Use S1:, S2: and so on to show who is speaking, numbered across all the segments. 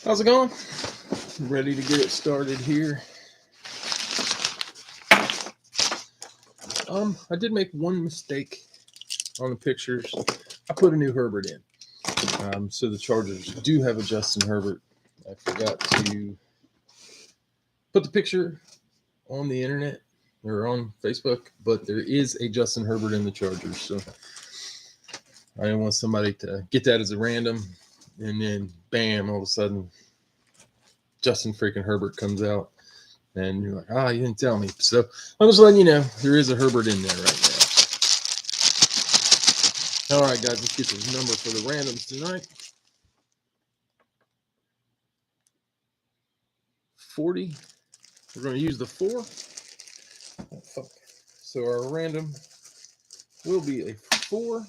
S1: How's it going? Ready to get it started here. I did make one mistake on the pictures. I put a new Herbert in. So the Chargers do have a Justin Herbert. I forgot to put the picture on the internet or on Facebook, but there is a Justin Herbert in the Chargers. So I didn't want somebody to get that as a random, and then bam, all of a sudden, Justin freaking Herbert comes out, and you're like, you didn't tell me. So I'm just letting you know there is a Herbert in there right now. All right, guys, let's get the number for the randoms tonight. 40. We're going to use the 4. Oh, fuck. So our random will be a 4.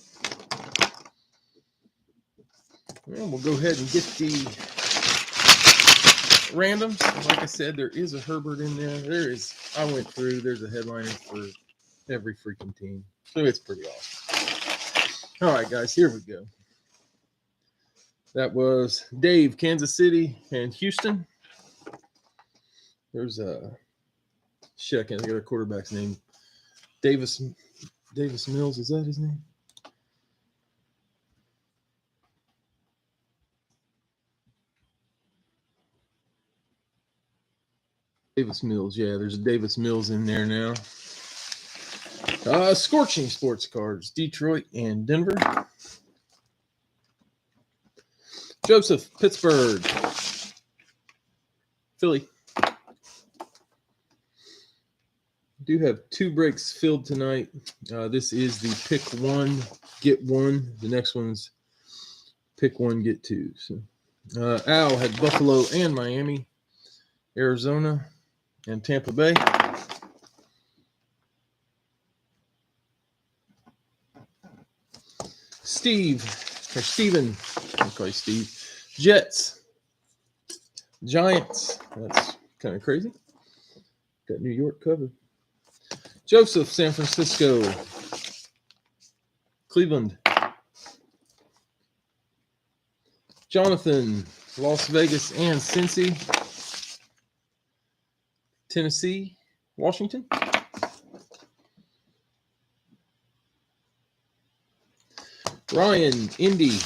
S1: And we'll go ahead and get the randoms. Like I said, there is a Herbert in there. I went through. There's a headliner for every freaking team. So it's pretty awesome. All right, guys, here we go. That was Dave, Kansas City, and Houston. There's shit, I can't think of the quarterback's name. Davis Mills, is that his name? Davis Mills, yeah, there's a Davis Mills in there now. Scorching sports cards, Detroit and Denver. Joseph, Pittsburgh. Philly. Do have 2 breaks filled tonight. This is the pick 1, get 1. The next one's pick 1, get 2. So Al had Buffalo and Miami, Arizona, and Tampa Bay. Steven, I'll call you Steve. Jets, Giants. That's kind of crazy. Got New York covered. Joseph, San Francisco. Cleveland. Jonathan, Las Vegas and Cincy. Tennessee, Washington. Ryan, Indy.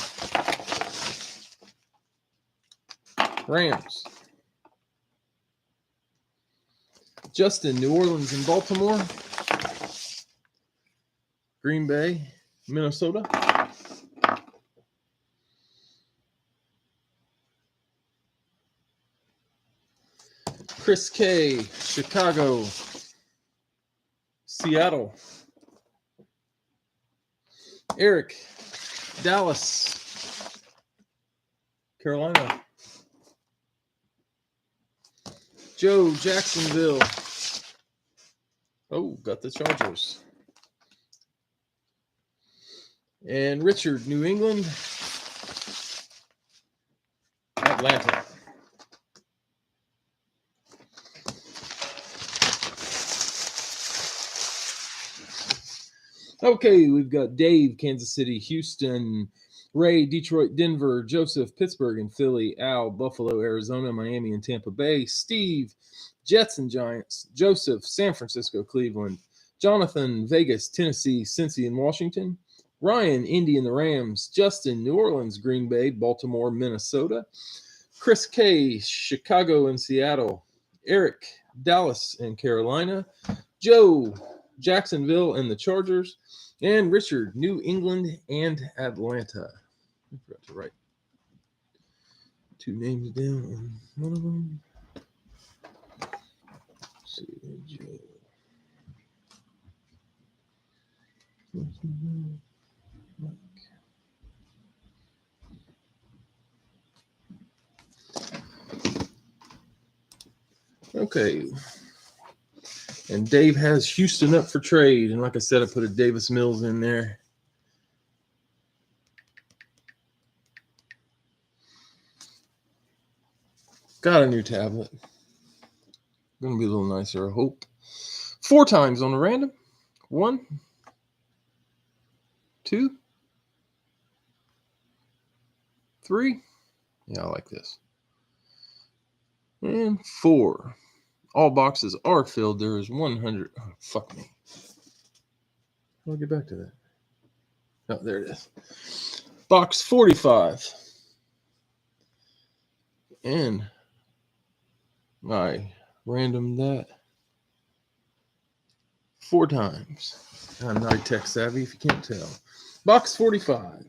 S1: Rams. Justin, New Orleans and Baltimore. Green Bay, Minnesota. Chris K, Chicago. Seattle. Eric, Dallas. Carolina. Joe, Jacksonville. Oh, got the Chargers. And Richard, New England. Atlanta. Okay, we've got Dave, Kansas City, Houston, Ray, Detroit, Denver, Joseph, Pittsburgh and Philly, Al, Buffalo, Arizona, Miami, and Tampa Bay, Steve, Jets and Giants, Joseph, San Francisco, Cleveland, Jonathan, Vegas, Tennessee, Cincy, and Washington, Ryan, Indy and the Rams, Justin, New Orleans, Green Bay, Baltimore, Minnesota, Chris K, Chicago and Seattle, Eric, Dallas and Carolina, Joe, Jacksonville and the Chargers, and Richard, New England and Atlanta. I forgot to write 2 names down on one of them. Let's see, Joe. Okay. And Dave has Houston up for trade. And like I said, I put a Davis Mills in there. Got a new tablet. Going to be a little nicer, I hope. 4 times on the random. 1, 2, 3. Yeah, I like this. And 4. All boxes are filled. There is 100. Oh, fuck me. I'll get back to that. Oh, there it is. Box 45. And I random that 4 times. I'm not tech savvy if you can't tell. Box 45.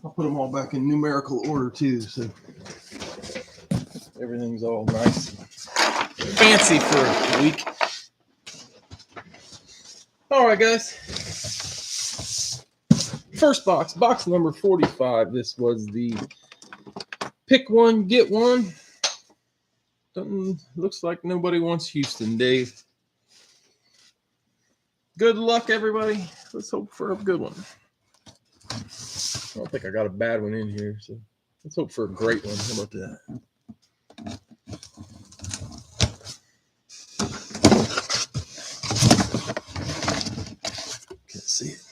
S1: I'll put them all back in numerical order too, so everything's all nice and fancy for a week. All right, guys. First box, box number 45. This was the pick one, get one. Looks like nobody wants Houston, Dave. Good luck, everybody. Let's hope for a good one. I don't think I got a bad one in here, so let's hope for a great one. How about that? Can't see it.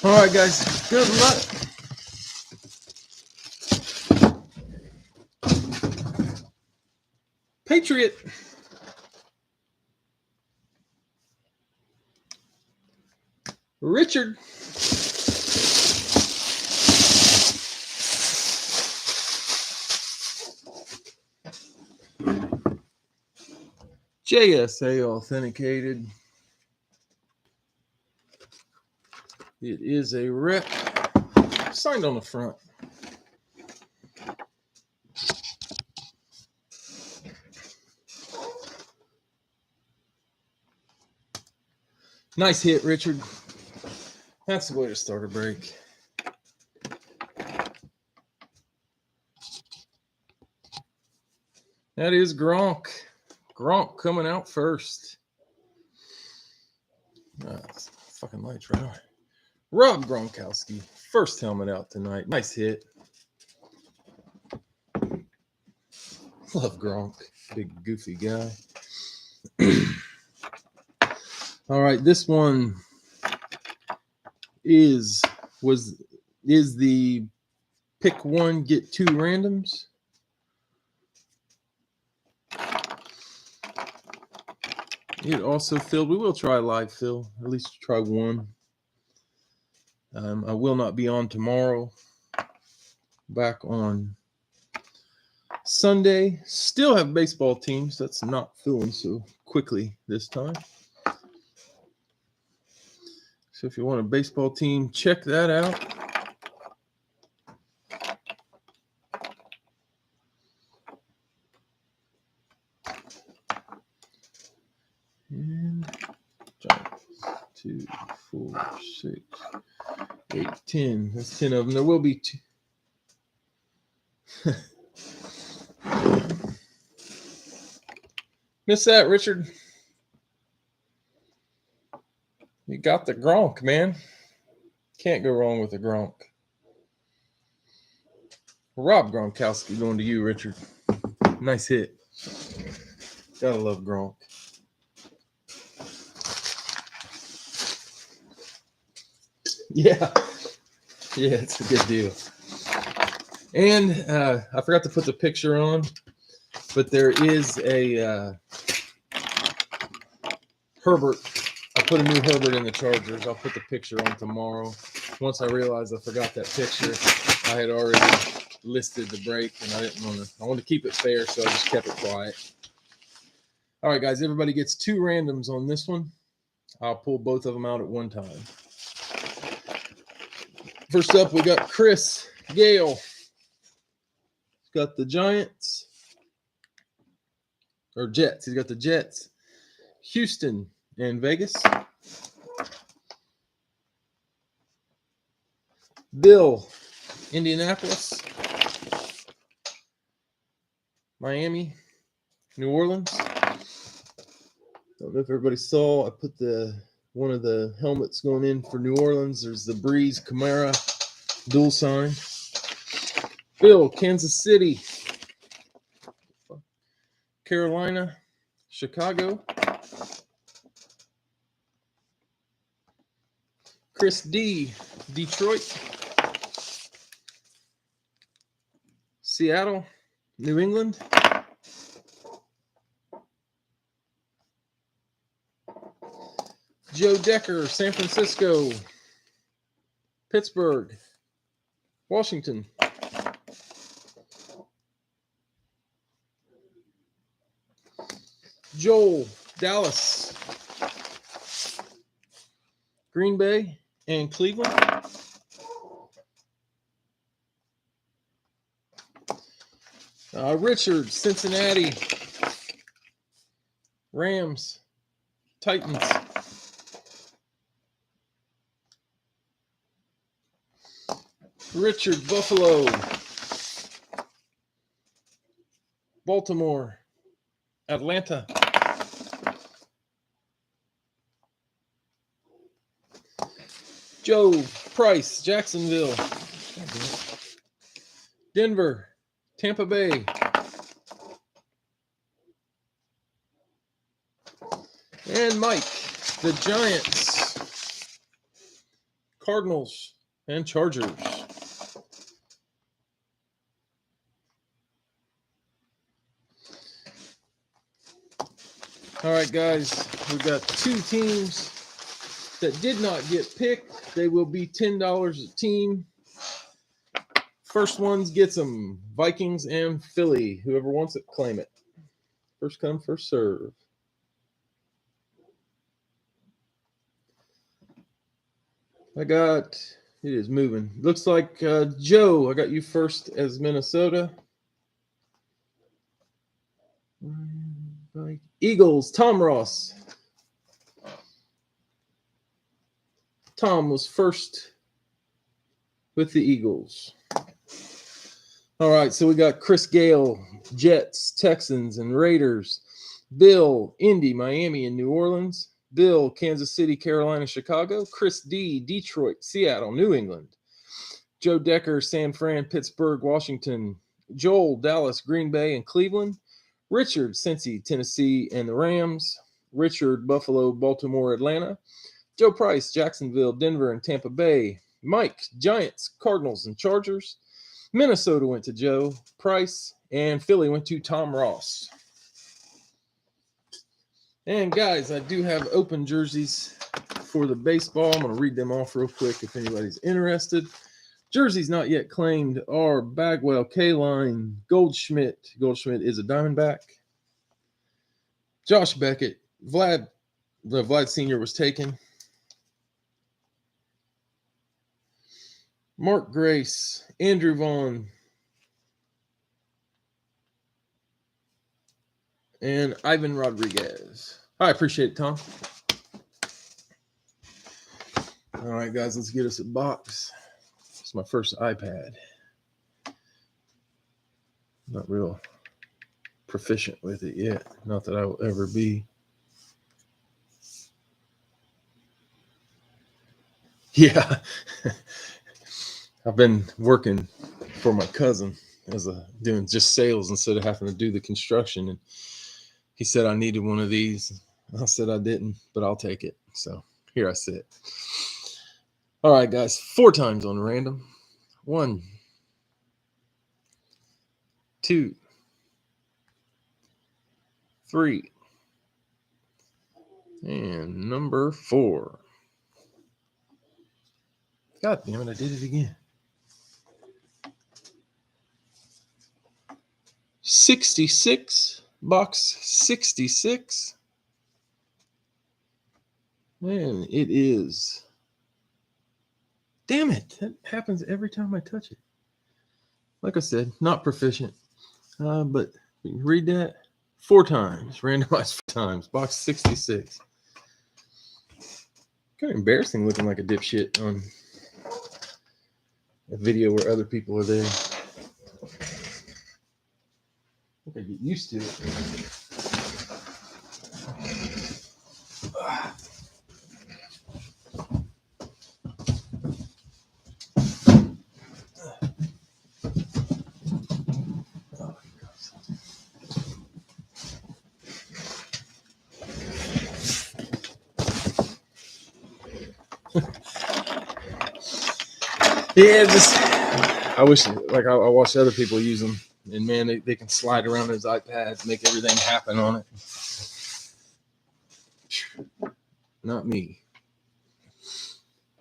S1: All right, guys. Good luck. Patriot. Richard. JSA authenticated. It is a rep signed on the front. Nice hit, Richard. That's the way to start a break. That is Gronk. Gronk coming out first. Fucking lights right on. Rob Gronkowski, first helmet out tonight. Nice hit. Love Gronk, big goofy guy. All right, this one is the pick one, get 2 randoms. It also filled. We will try live fill, at least try one. I will not be on tomorrow. Back on Sunday. Still have baseball teams. That's not filling so quickly this time. So if you want a baseball team, check that out. And 2, 4, 6, 8, 10. That's 10 of them. There will be 2. Miss that, Richard. You got the Gronk, man. Can't go wrong with the Gronk. Rob Gronkowski going to you, Richard. Nice hit. Gotta love Gronk. Yeah, it's a good deal. And I forgot to put the picture on, but there is a Herbert. I put a new Herbert in the Chargers. I'll put the picture on tomorrow. Once I realized I forgot that picture, I had already listed the break, and I wanted to keep it fair, so I just kept it quiet. All right, guys, everybody gets 2 randoms on this one. I'll pull both of them out at one time. First up, we got Chris Gale. He's got the Giants. Or Jets. He's got the Jets, Houston, and Vegas. Bill, Indianapolis, Miami, New Orleans. Don't know if everybody saw. I put one of the helmets going in for New Orleans. There's the Breeze Camara dual sign. Bill, Kansas City. Carolina, Chicago. Chris D, Detroit. Seattle, New England. Joe Decker, San Francisco. Pittsburgh, Washington. Joel, Dallas. Green Bay and Cleveland. Richard, Cincinnati. Rams, Titans. Richard, Buffalo. Baltimore, Atlanta. Joe Price, Jacksonville. Denver, Tampa Bay. And Mike, the Giants, Cardinals, and Chargers. All right, guys, we've got 2 teams that did not get picked. They will be $10 a team. First ones gets them. Vikings and Philly. Whoever wants it, claim it. First come, first serve. It is moving. Looks like Joe, I got you first as Minnesota. Eagles, Tom Ross. Tom was first with the Eagles. All right, so we got Chris Gale, Jets, Texans, and Raiders. Bill, Indy, Miami, and New Orleans. Bill, Kansas City, Carolina, Chicago. Chris D, Detroit, Seattle, New England. Joe Decker, San Fran, Pittsburgh, Washington. Joel, Dallas, Green Bay, and Cleveland. Richard, Cincy, Tennessee, and the Rams. Richard, Buffalo, Baltimore, Atlanta. Joe Price, Jacksonville, Denver, and Tampa Bay. Mike, Giants, Cardinals, and Chargers. Minnesota went to Joe Price, and Philly went to Tom Ross. And guys, I do have open jerseys for the baseball. I'm going to read them off real quick if anybody's interested. Jerseys not yet claimed are Bagwell, K-Line, Goldschmidt. Goldschmidt is a Diamondback. Josh Beckett, Vlad Sr. was taken. Mark Grace, Andrew Vaughn, and Ivan Rodriguez. I appreciate it, Tom. All right, guys, let's get us a box. It's my first iPad. Not real proficient with it yet. Not that I will ever be. Yeah. I've been working for my cousin doing just sales instead of having to do the construction. And he said I needed one of these. I said I didn't, but I'll take it. So here I sit. All right, guys, 4 times on random. 1, 2, 3, and number 4. God damn it, I did it again. 66, box 66. Man, it is. Damn it, that happens every time I touch it. Like I said, not proficient. But you can read that 4 times, randomized 4 times, box 66. Kind of embarrassing looking like a dipshit on a video where other people are there. I think I get used to it. Yeah, I wish, like, I watch other people use them, and man, they can slide around those iPads, make everything happen on it. Not me.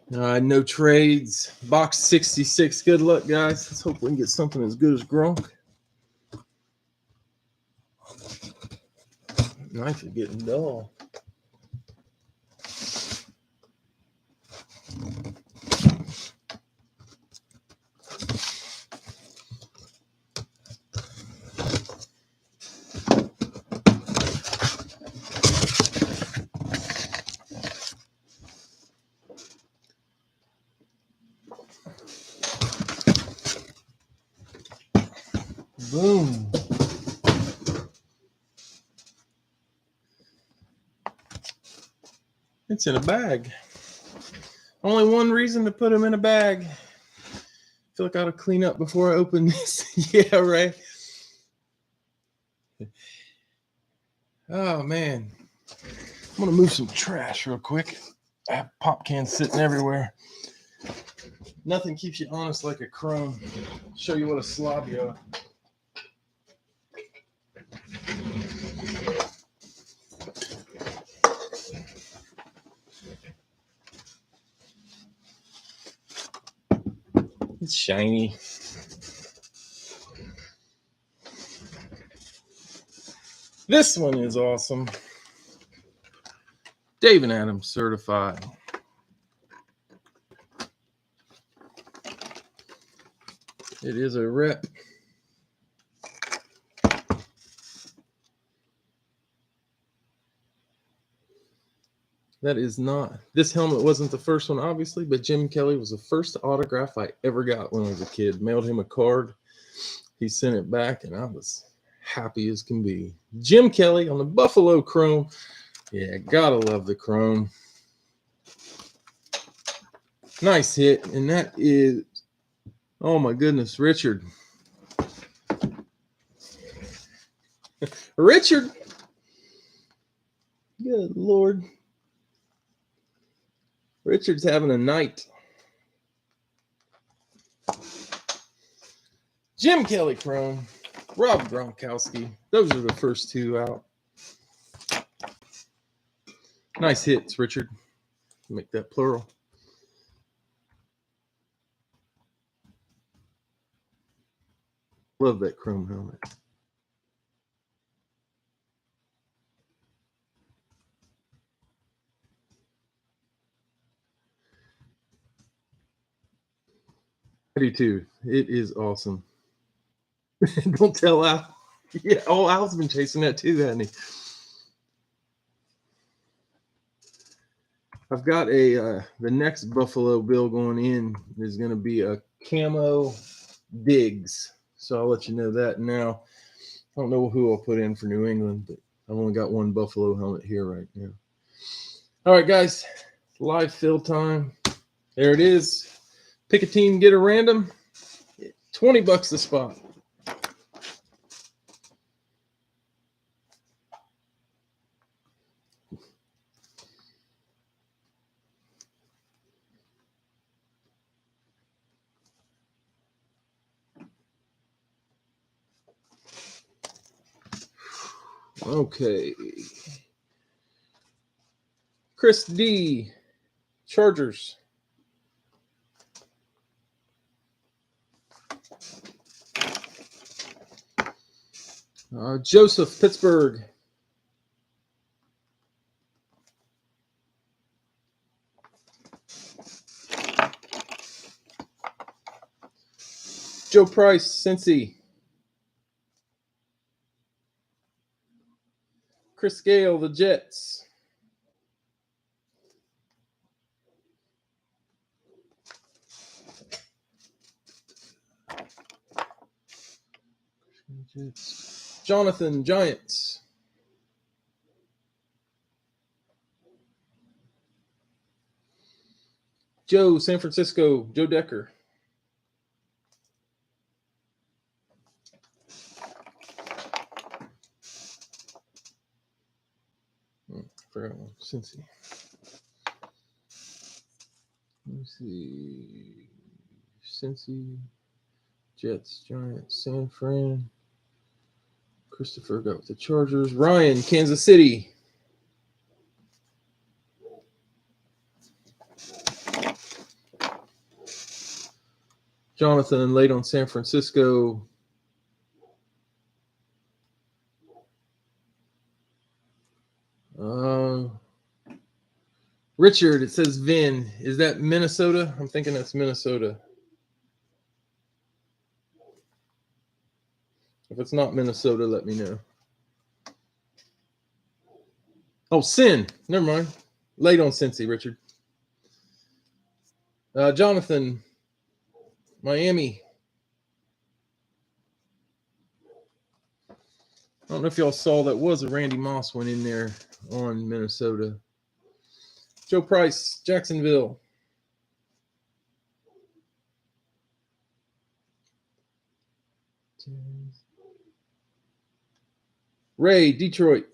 S1: No trades. Box 66. Good luck, guys. Let's hope we can get something as good as Gronk. Knife is getting dull. Boom. It's in a bag. Only one reason to put them in a bag. I feel like I ought to clean up before I open this. Yeah, right. Oh, man. I'm going to move some trash real quick. I have pop cans sitting everywhere. Nothing keeps you honest like a crone. Show you what a slob you are. It's shiny. This one is awesome. Dave and Adams certified. It is a rep. That is not. This helmet wasn't the first one, obviously, but Jim Kelly was the first autograph I ever got when I was a kid. Mailed him a card. He sent it back, and I was happy as can be. Jim Kelly on the Buffalo Chrome. Yeah, gotta love the Chrome. Nice hit, and that is, oh my goodness, Richard. Richard. Good Lord. Richard's having a night. Jim Kelly Chrome. Rob Gronkowski. Those are the first two out. Nice hits, Richard. Make that plural. Love that Chrome helmet. I do too. It is awesome. Don't tell Al. Yeah, oh, Al's been chasing that too, hasn't he? I've got the next Buffalo Bill going in is going to be a camo Diggs. So I'll let you know that now. I don't know who I'll put in for New England, but I've only got one Buffalo helmet here right now. All right, guys. Live fill time. There it is. Pick a team, get a random. $20 a spot. Okay. Chris D. Chargers. Joseph, Pittsburgh. Joe Price, Cincy. Chris Gale, the Jets. Jonathan, Giants. Joe, San Francisco, Joe Decker. Forgot one. Cincy. Let me see. Cincy, Jets, Giants, San Fran. Christopher got with the Chargers. Ryan, Kansas City. Jonathan late on San Francisco. Richard, it says Vin. Is that Minnesota? I'm thinking that's Minnesota. If it's not Minnesota, let me know. Oh, Sin. Never mind. Late on Cincy, Richard. Jonathan, Miami. I don't know if y'all saw that was a Randy Moss one in there on Minnesota. Joe Price, Jacksonville. Ray, Detroit.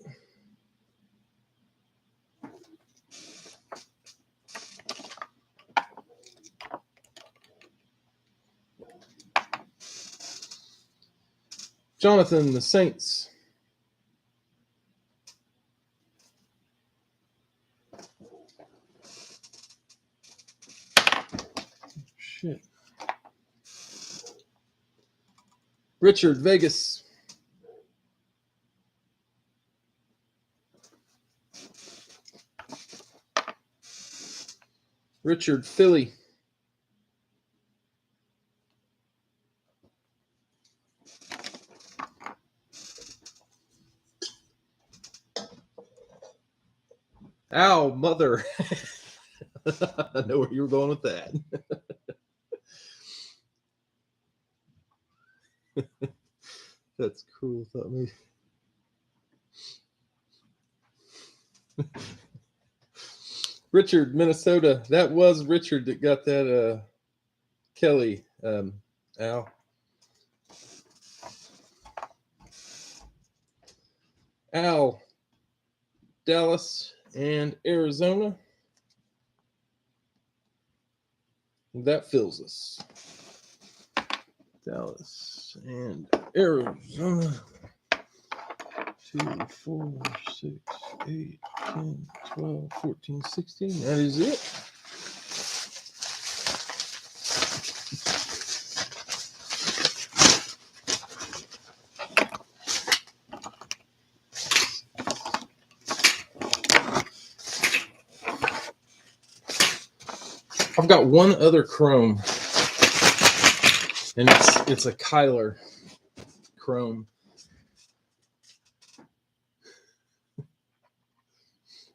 S1: Jonathan, the Saints. Shit. Richard, Vegas. Richard, Philly. Ow, mother. I know where you were going with that. That's cool. Thought maybe. Richard, Minnesota. That was Richard that got that. Kelly. Al. Al. Dallas and Arizona. That fills us. Dallas and Arizona. 2, 4, 6, 8, 10, 12, 14, 16. That is it. I've got one other Chrome, and it's a Kyler Chrome.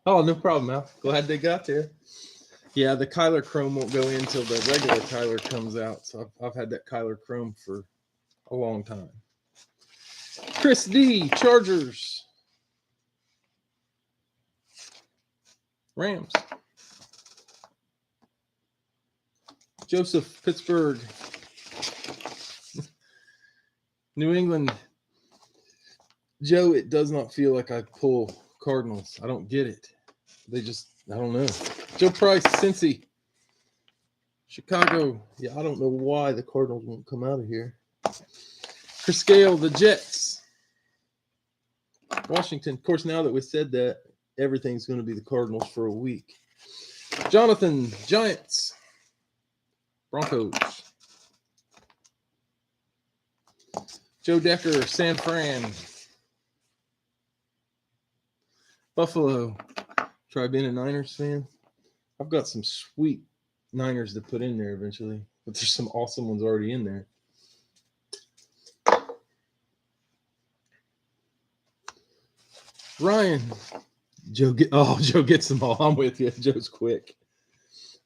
S1: Oh, no problem, Al. Glad they got there. Yeah, the Kyler Chrome won't go in until the regular Kyler comes out. So I've had that Kyler Chrome for a long time. Chris D, Chargers. Rams. Joseph, Pittsburgh. New England. Joe, it does not feel like I pull Cardinals. I don't get it. They just, I don't know. Joe Price, Cincy. Chicago. Yeah, I don't know why the Cardinals won't come out of here. Chris Scale, the Jets. Washington. Of course, now that we said that, everything's going to be the Cardinals for a week. Jonathan, Giants. Broncos. Joe Decker, San Fran. Buffalo. Try being a Niners fan. I've got some sweet Niners to put in there eventually, but there's some awesome ones already in there. Ryan. Joe gets them all. I'm with you. Joe's quick.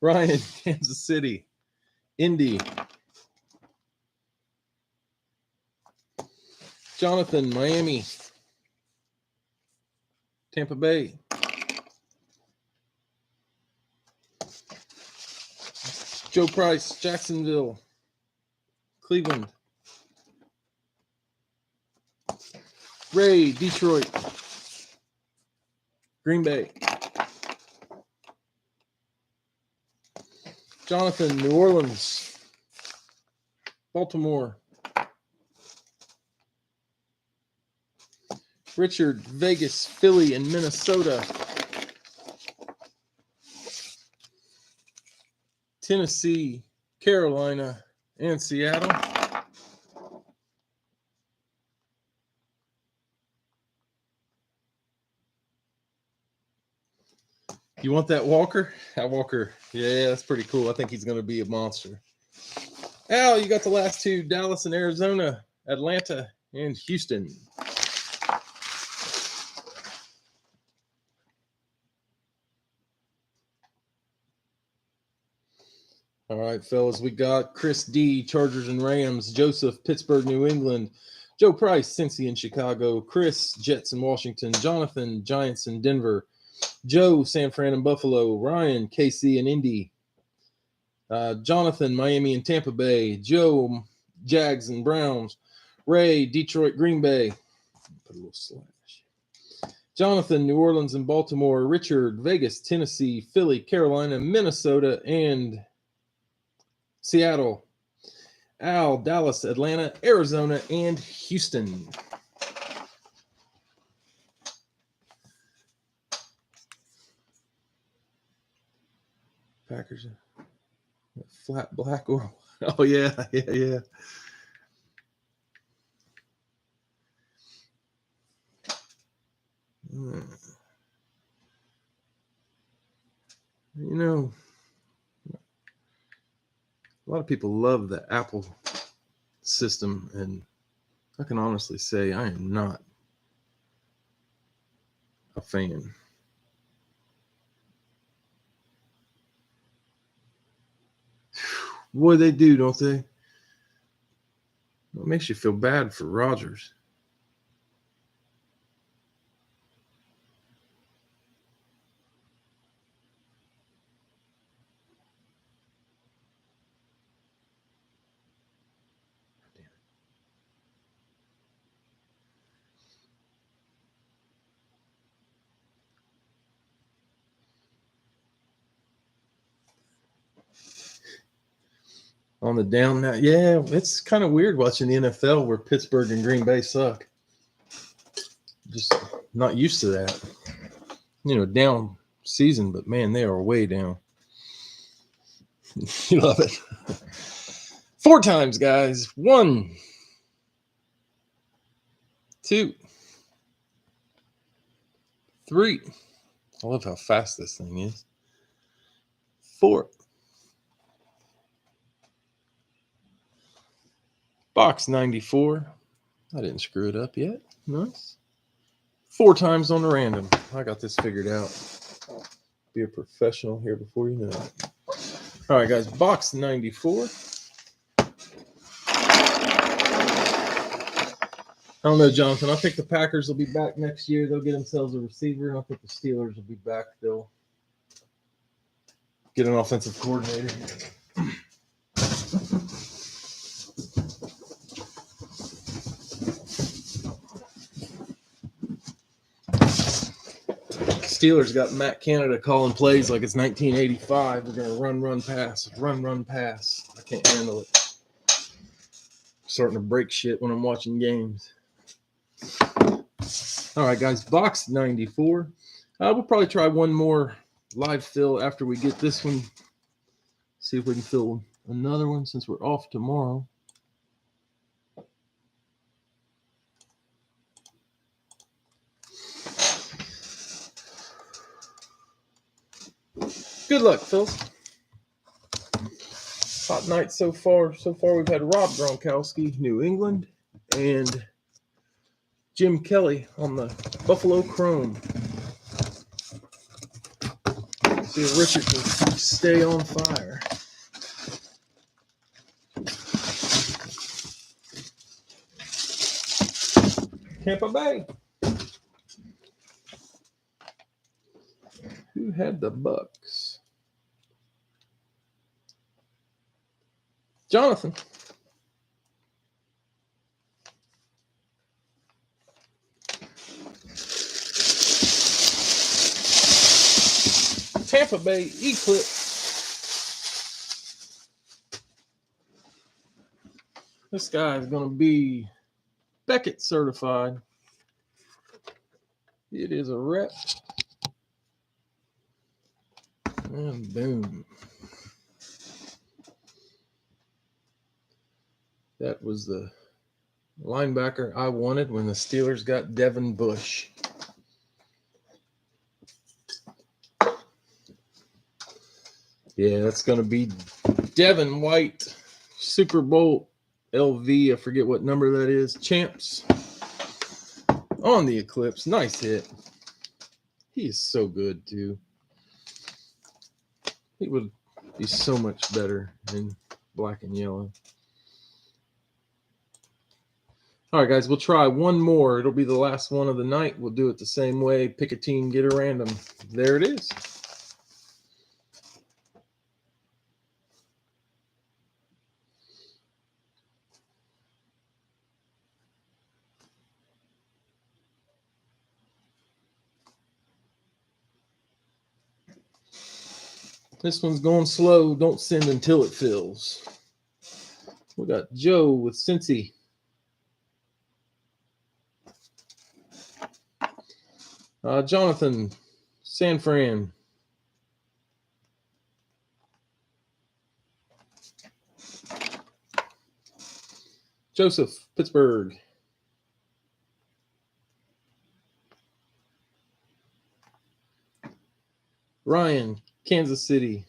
S1: Ryan, Kansas City. Indy. Jonathan, Miami. Tampa Bay. Joe Price, Jacksonville. Cleveland. Ray, Detroit. Green Bay. Jonathan, New Orleans. Baltimore. Richard, Vegas, Philly, and Minnesota. Tennessee, Carolina, and Seattle. You want that Walker? That Walker, yeah, that's pretty cool. I think he's going to be a monster. Al, you got the last two, Dallas and Arizona, Atlanta and Houston. All right, fellas, we got Chris D, Chargers and Rams, Joseph, Pittsburgh, New England, Joe Price, Cincy and Chicago, Chris, Jets and Washington, Jonathan, Giants and Denver, Joe, San Fran and Buffalo, Ryan, KC and Indy, Jonathan, Miami and Tampa Bay, Joe, Jags and Browns, Ray, Detroit, Green Bay, put a little slash, Jonathan, New Orleans and Baltimore, Richard, Vegas, Tennessee, Philly, Carolina, Minnesota, and Seattle, Al, Dallas, Atlanta, Arizona, and Houston. Packers, flat black or oh yeah. You know, a lot of people love the Apple system, and I can honestly say I am not a fan. Boy, they do, don't they? It makes you feel bad for Rodgers. On the down now, yeah, it's kind of weird watching the NFL where Pittsburgh and Green Bay suck. Just not used to that. You know, down season, but man, they are way down. You love it. 4 times, guys. 1, 2, 3. I love how fast this thing is. 4. Box 94. I didn't screw it up yet. Nice. 4 times on the random. I got this figured out. Be a professional here before you know it. All right, guys. Box 94. I don't know, Jonathan. I think the Packers will be back next year. They'll get themselves a receiver, and I think the Steelers will be back. They'll get an offensive coordinator. Steelers got Matt Canada calling plays like it's 1985. We're going to run, pass, run, pass. I can't handle it. Starting to break shit when I'm watching games. All right, guys, box 94. We'll probably try one more live fill after we get this one. See if we can fill another one since we're off tomorrow. Good luck, Phil. Hot night so far. So far, we've had Rob Gronkowski, New England, and Jim Kelly on the Buffalo Chrome. See if Richard can stay on fire. Tampa Bay. Who had the Bucks? Jonathan. Tampa Bay Eclipse. This guy is going to be Beckett certified. It is a rep. And boom. That was the linebacker I wanted when the Steelers got Devin Bush. Yeah, that's going to be Devin White, Super Bowl LV. I forget what number that is. Champs on the Eclipse. Nice hit. He is so good, too. He would be so much better in black and yellow. All right, guys, we'll try one more. It'll be the last one of the night. We'll do it the same way. Pick a team, get a random. There it is. This one's going slow. Don't send until it fills. We got Joe with Cincy. Jonathan, San Fran. Joseph, Pittsburgh. Ryan, Kansas City.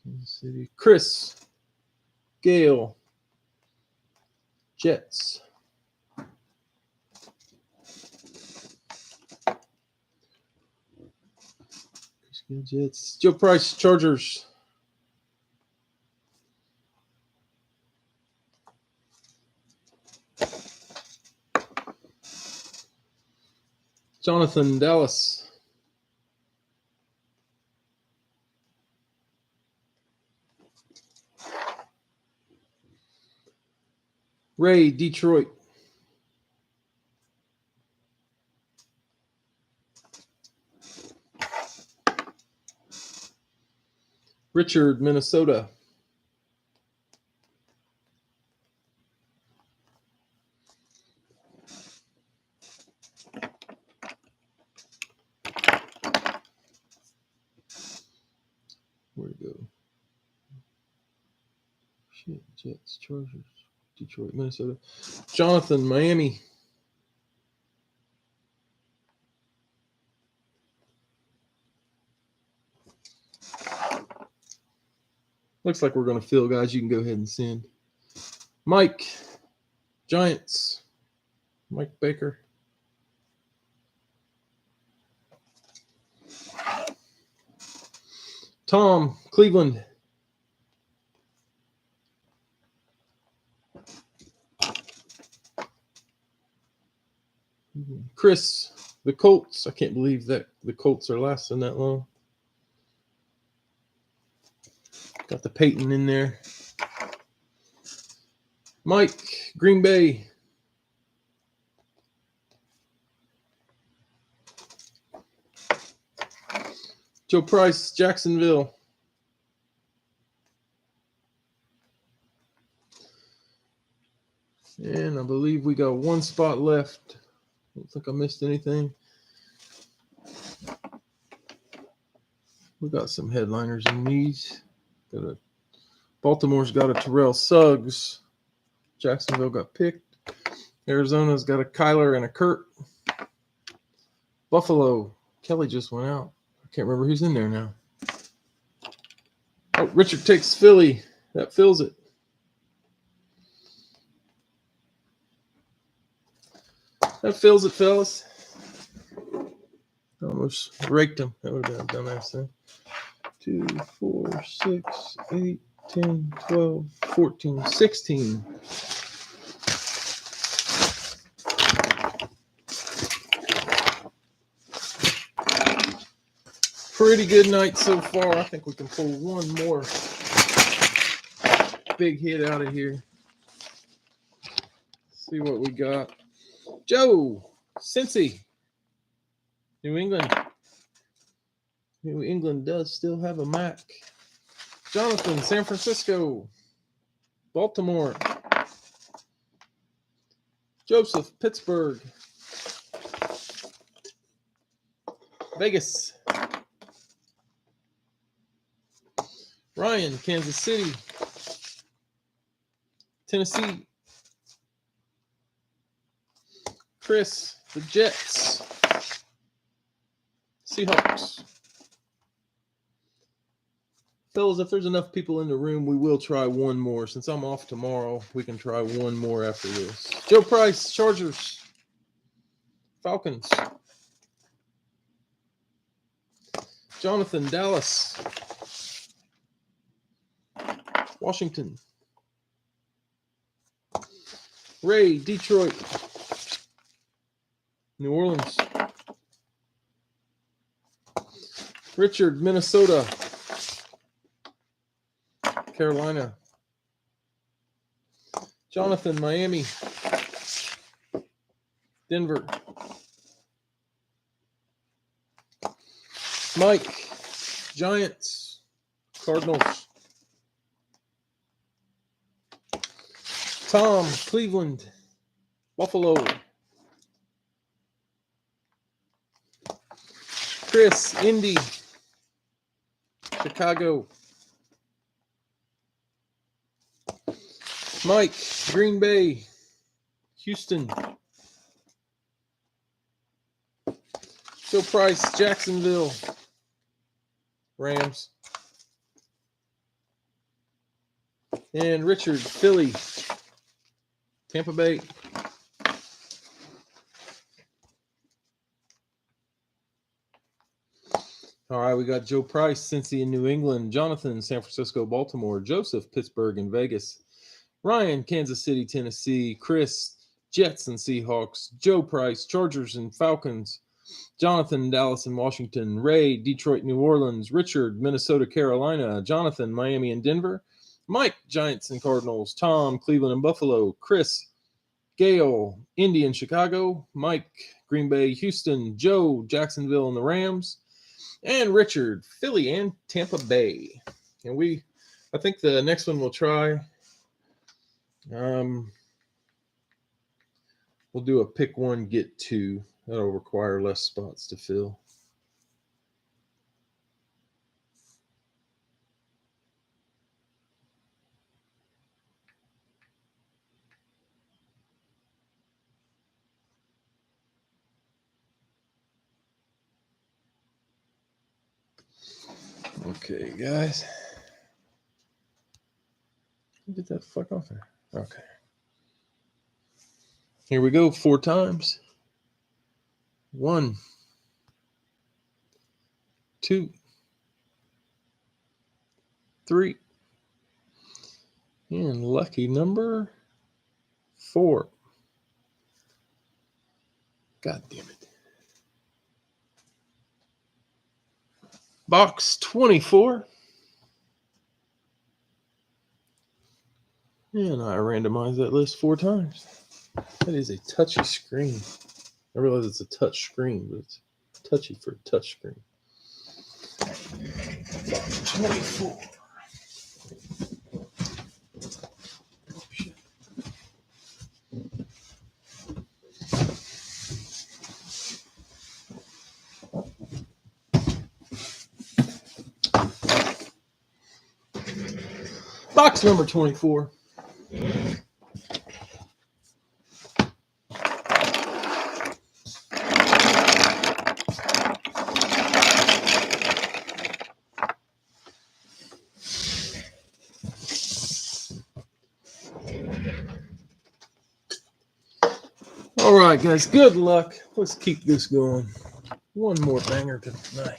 S1: Kansas City. Chris, Gale, Jets. Jets. Joe Price, Chargers. Jonathan, Dallas. Ray, Detroit. Richard, Minnesota. Where'd it go? Shit, Jets, Chargers, Detroit, Minnesota. Jonathan, Miami. Looks like we're going to fill, guys. You can go ahead and send. Mike, Giants. Mike Baker. Tom, Cleveland. Chris, the Colts. I can't believe that the Colts are lasting that long. Got the Peyton in there. Mike, Green Bay. Joe Price, Jacksonville. And I believe we got one spot left. I don't think I missed anything. We got some headliners in these. Baltimore's got a Terrell Suggs. Jacksonville got picked. Arizona's got a Kyler and a Kurt. Buffalo, Kelly just went out. I can't remember who's in there now. Oh, Richard takes Philly. That fills it. That fills it, fellas. Almost raked him. That would have been a dumbass thing. 2, 4, 6, 8, 10, 12, 14, 16. Pretty good night so far. I think we can pull one more big hit out of here. See what we got. Joe, Cincy. New England. New England does still have a Mac. Jonathan, San Francisco. Baltimore. Joseph, Pittsburgh. Vegas. Ryan, Kansas City. Tennessee. Chris, the Jets. Seahawks. Fellas, if there's enough people in the room, we will try one more. Since I'm off tomorrow, we can try one more after this. Joe Price, Chargers. Falcons. Jonathan, Dallas. Washington. Ray, Detroit. New Orleans. Richard, Minnesota. Carolina. Jonathan, Miami. Denver. Mike, Giants. Cardinals. Tom, Cleveland. Buffalo. Chris, Indy. Chicago. Mike, Green Bay. Houston. Joe Price, Jacksonville. Rams. And Richard, Philly. Tampa Bay. All right, we got Joe Price, Cincy in New England. Jonathan, San Francisco, Baltimore. Joseph, Pittsburgh and Vegas. Ryan, Kansas City, Tennessee. Chris, Jets and Seahawks. Joe Price, Chargers and Falcons. Jonathan, Dallas and Washington. Ray, Detroit, New Orleans. Richard, Minnesota, Carolina. Jonathan, Miami and Denver. Mike, Giants and Cardinals. Tom, Cleveland and Buffalo. Chris, Gail, Indy and Chicago. Mike, Green Bay, Houston. Joe, Jacksonville and the Rams. And Richard, Philly and Tampa Bay. And I think the next one we'll try, we'll do a pick one, get two. That'll require less spots to fill. Okay, guys. Get that fuck off there. Okay. Here we go. 4 times. 1, 2, 3. And lucky number 4. God damn it. Box 24. And I randomized that list 4 times. That is a touchy screen. I realize it's a touch screen, but it's touchy for a touch screen. Box 24. Box number 24. All right, guys, good luck. Let's keep this going. One more banger tonight.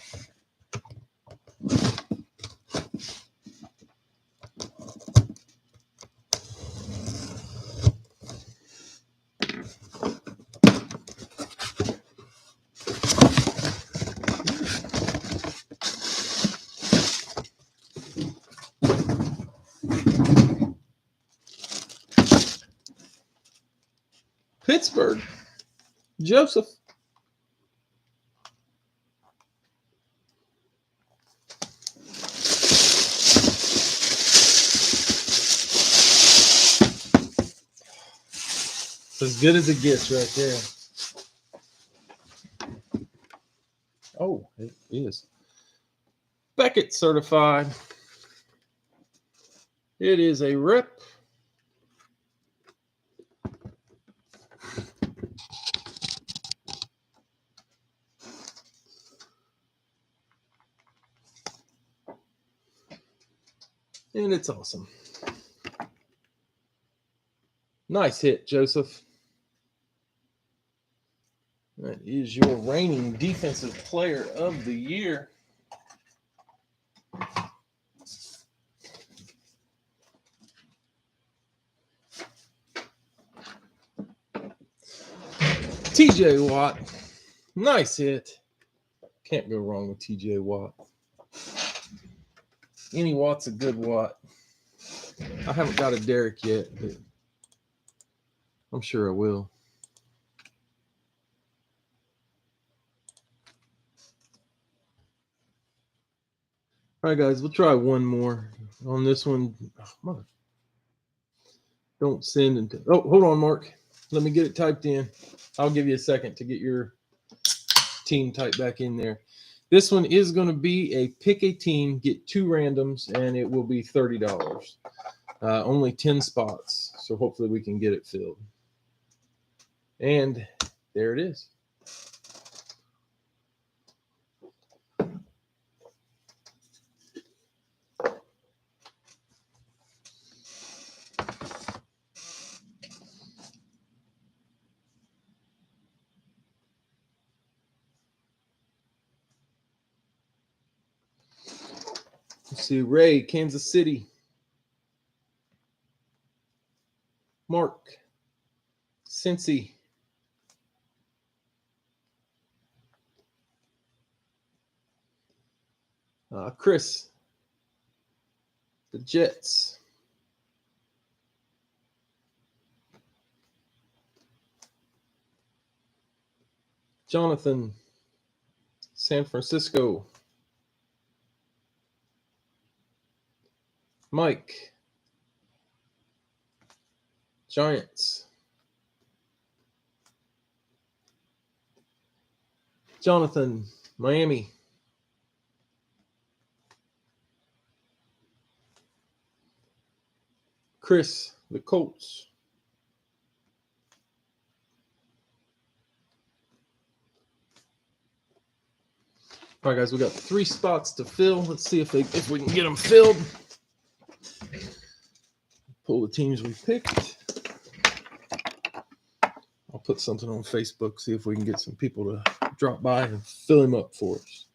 S1: Pittsburgh, Joseph. as good as it gets right there. Oh, it is. Beckett certified. It is a rip. And it's awesome. Nice hit, Joseph. That is your reigning defensive player of the year. TJ Watt. Nice hit. Can't go wrong with TJ Watt. Any Watt's a good Watt. I haven't got a Derek yet, but I'm sure I will. All right, guys, we'll try one more on this one. Oh, don't send until. Oh, hold on, Mark. Let me get it typed in. I'll give you a second to get your team typed back in there. This one is going to be a pick a team, get 2 randoms, and it will be $30. Only 10 spots, so hopefully we can get it filled. And there it is. Let's see, Ray, Kansas City. Mark, Cincy. Chris, the Jets. Jonathan, San Francisco. Mike, Giants. Jonathan, Miami. Chris, the Colts. All right, guys, we got 3 spots to fill. Let's see if we can get them filled. Pull the teams we picked. I'll put something on Facebook, see if we can get some people to drop by and fill them up for us.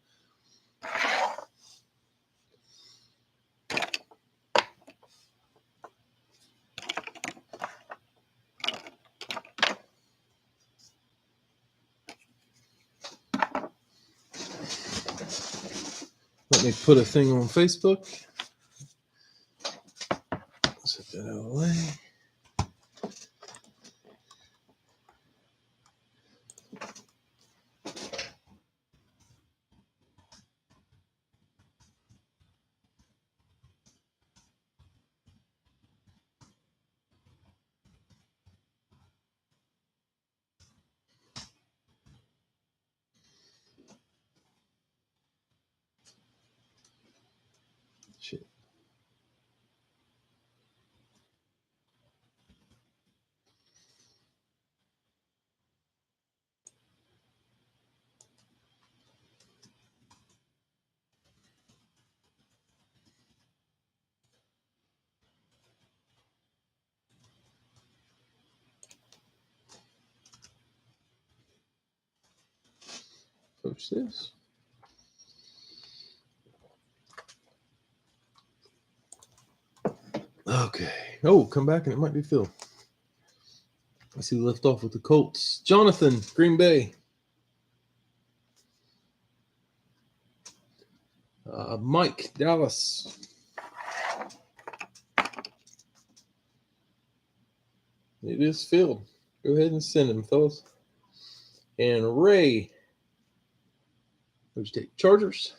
S1: Let me put a thing on Facebook. Set that out of the way. Shit. Push this. Okay. Oh, come back and it might be filled. I see left off with the Colts. Jonathan, Green Bay. Mike, Dallas. It is filled. Go ahead and send them, fellas. And Ray. What'd you take? Chargers.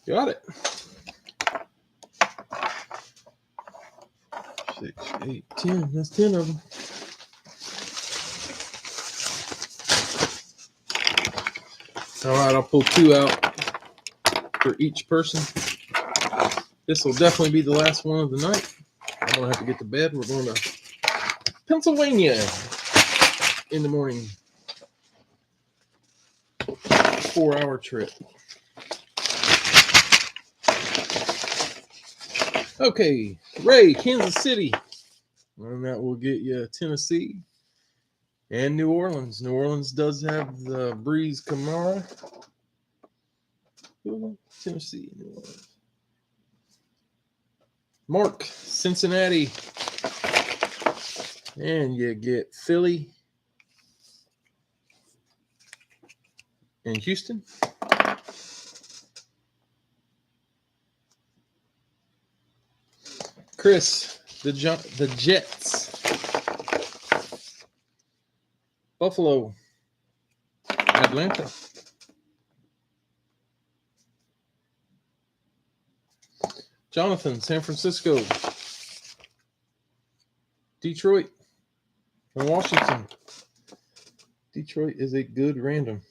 S1: Got it. 6, 8, 10. That's 10 of them. All right, I'll pull 2 out for each person. This will definitely be the last one of the night. I'm going to have to get to bed. We're going to Pennsylvania in the morning. 4-hour trip. Okay, Ray, Kansas City. And that will get you Tennessee and New Orleans. New Orleans does have the Breeze Kamara. Tennessee, New Orleans. Mark, Cincinnati. And you get Philly and Houston. Chris, the Jets. Buffalo, Atlanta. Jonathan, San Francisco. Detroit and Washington. Detroit is a good random.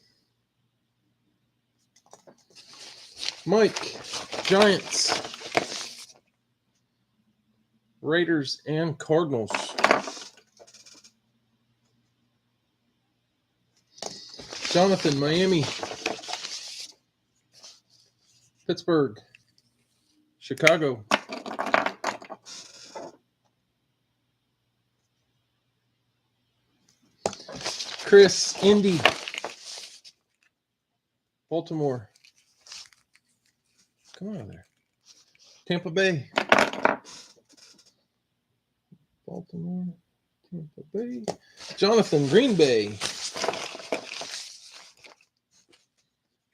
S1: Mike, Giants. Raiders and Cardinals. Jonathan, Miami. Pittsburgh. Chicago. Chris, Indy. Baltimore. Come on there. Tampa Bay. Baltimore. Tampa Bay. Jonathan, Green Bay.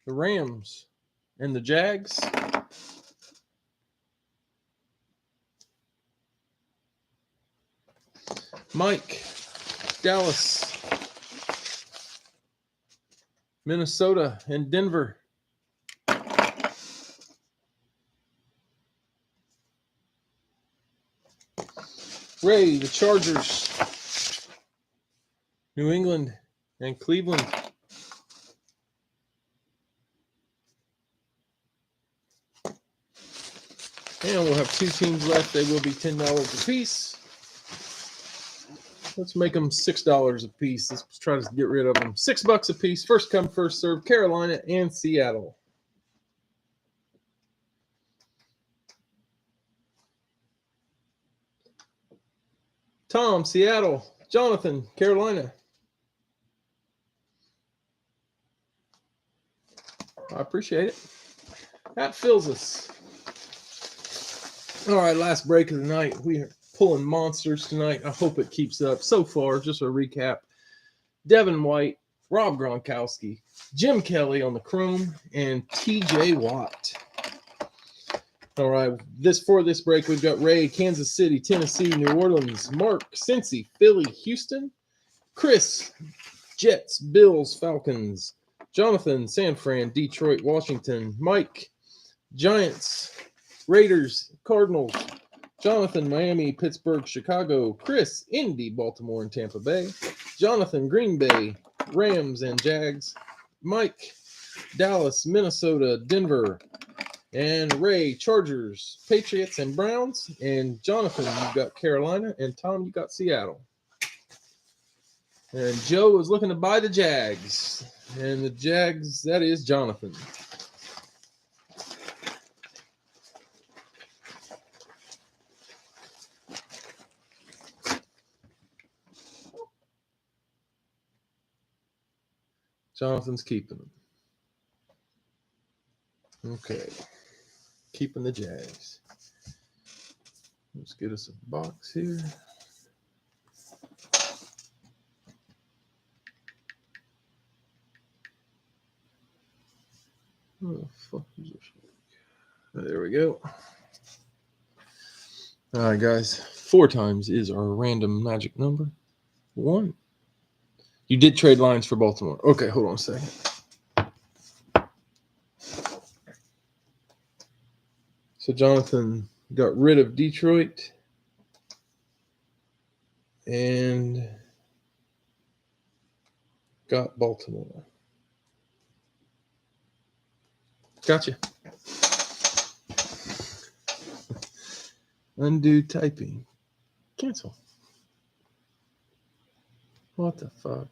S1: The Rams and the Jags. Mike, Dallas. Minnesota and Denver. Ray, the Chargers. New England and Cleveland. And we'll have 2 teams left. They will be $10 a piece. Let's make them $6 a piece. Let's try to get rid of them. $6 a piece. First come, first serve. Carolina and Seattle. Tom, Seattle. Jonathan, Carolina. I appreciate it. That fills us. All right, last break of the night. We are pulling monsters tonight. I hope it keeps up. So far, just a recap. Devin White, Rob Gronkowski, Jim Kelly on the Chrome, and TJ Watt. All right, for this break, we've got Ray, Kansas City, Tennessee, New Orleans, Mark, Cincy, Philly, Houston, Chris, Jets, Bills, Falcons, Jonathan, San Fran, Detroit, Washington, Mike, Giants, Raiders, Cardinals, Jonathan, Miami, Pittsburgh, Chicago, Chris, Indy, Baltimore, and Tampa Bay, Jonathan, Green Bay, Rams and Jags, Mike, Dallas, Minnesota, Denver, and Ray, Chargers, Patriots, and Browns, and Jonathan, you've got Carolina, and Tom, you got Seattle. And Joe is looking to buy the Jags, and the Jags, that is Jonathan. Jonathan's keeping them. Okay. Keeping the Jags. Let's get us a box here. Oh, the fuck is this? There we go. All right, guys. 4 times is our random magic number. 1. You did trade lines for Baltimore. Okay, hold on a second. So Jonathan got rid of Detroit. And got Baltimore. Gotcha. Undo typing. Cancel. What the fuck?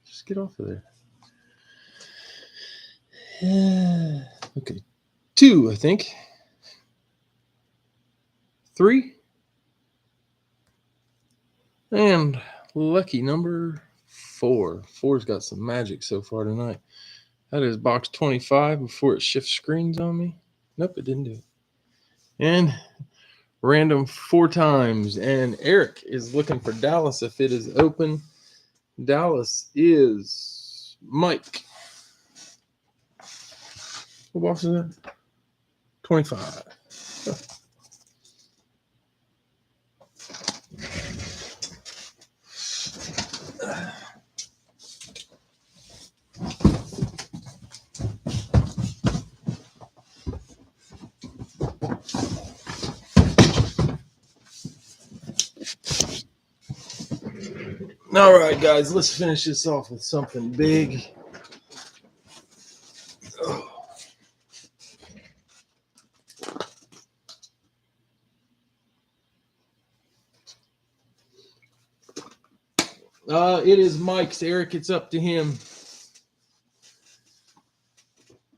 S1: Just get off of there. Okay. 2, I think. 3. And lucky number 4. 4's got some magic so far tonight. That is box 25 before it shifts screens on me. Nope, it didn't do it. And random 4 times. And Eric is looking for Dallas if it is open. Dallas is Mike. What box is that? 25. All right, guys, let's finish this off with something big. It is Mike's. Eric, it's up to him.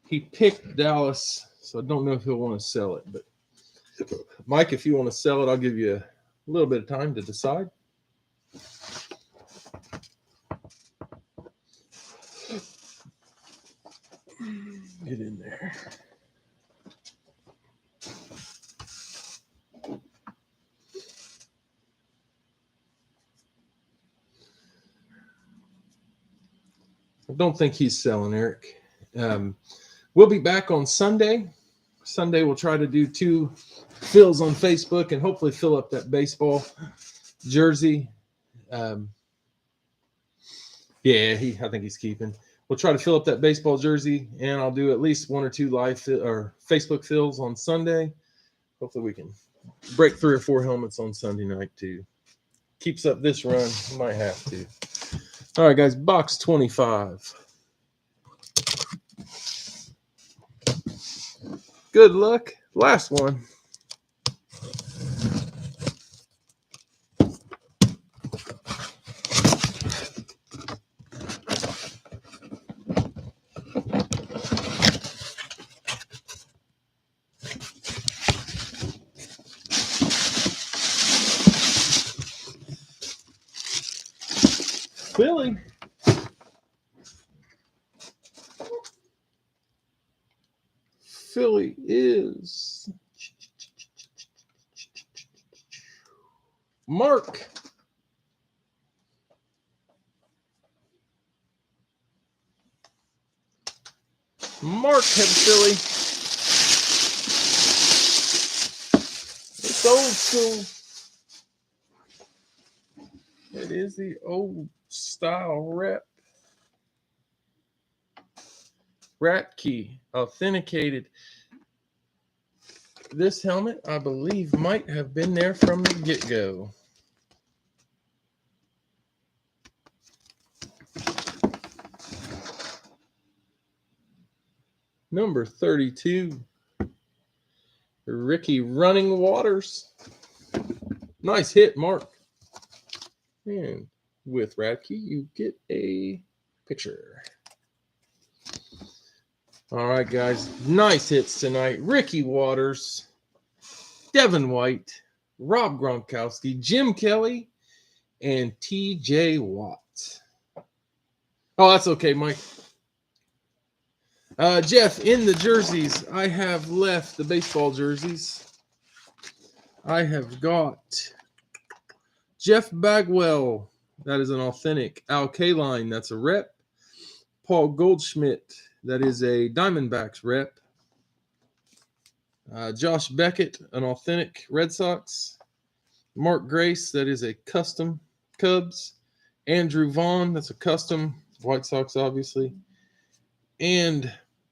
S1: He picked Dallas, so I don't know if he'll want to sell it. But Mike, if you want to sell it, I'll give you a little bit of time to decide. Get in there. I don't think he's selling, Eric. We'll be back on Sunday. Sunday, we'll try to do 2 fills on Facebook and hopefully fill up that baseball jersey. I think he's keeping. We'll try to fill up that baseball jersey, and I'll do at least 1 or 2 live or Facebook fills on Sunday. Hopefully, we can break 3 or 4 helmets on Sunday night too. Keeps up this run, might have to. All right, guys, box 25. Good luck. Last one. Philly. Philly is Mark. Mark had Philly. It's old school. It is the old style rep. Ratke authenticated. This helmet, I believe, might have been there from the get-go. Number 32, Ricky Running Waters. Nice hit, Mark. And with Radke, you get a picture. All right, guys. Nice hits tonight. Ricky Waters, Devin White, Rob Gronkowski, Jim Kelly, and TJ Watt. Oh, that's okay, Mike. Jeff, in the jerseys, I have left the baseball jerseys. I have got Jeff Bagwell. That is an authentic. Al Kaline, that's a rep. Paul Goldschmidt, that is a Diamondbacks rep. Josh Beckett, an authentic Red Sox. Mark Grace, that is a custom Cubs. Andrew Vaughn, that's a custom White Sox, obviously. And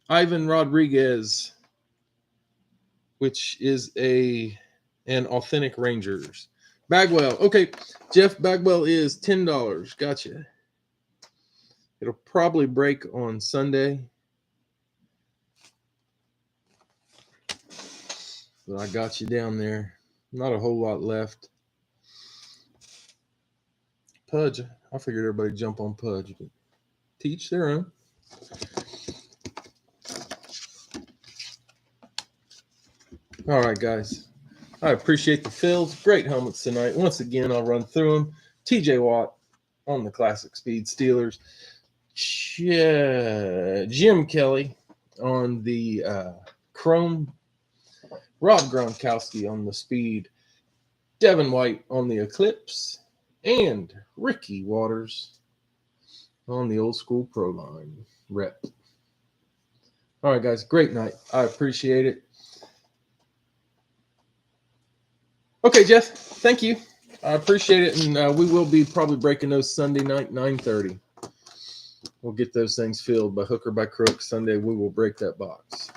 S1: Ivan Rodriguez, which is an authentic Rangers. Bagwell. Okay, Jeff Bagwell is $10. Gotcha. It'll probably break on Sunday. But I got you down there. Not a whole lot left. Pudge. I figured everybody jump on Pudge, but teach their own. All right, guys. I appreciate the fills. Great helmets tonight. Once again, I'll run through them. TJ Watt on the Classic Speed Steelers. Jim Kelly on the Chrome. Rob Gronkowski on the Speed. Devin White on the Eclipse. And Ricky Waters on the Old School Pro Line rep. All right, guys. Great night. I appreciate it. Okay, Jeff, thank you. I appreciate it, and we will be probably breaking those Sunday night, 9:30. We'll get those things filled by hook or by crook. Sunday, we will break that box.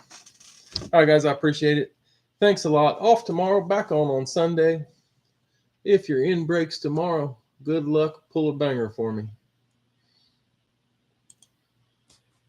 S1: All right, guys, I appreciate it. Thanks a lot. Off tomorrow, back on Sunday. If you're in breaks tomorrow, good luck. Pull a banger for me.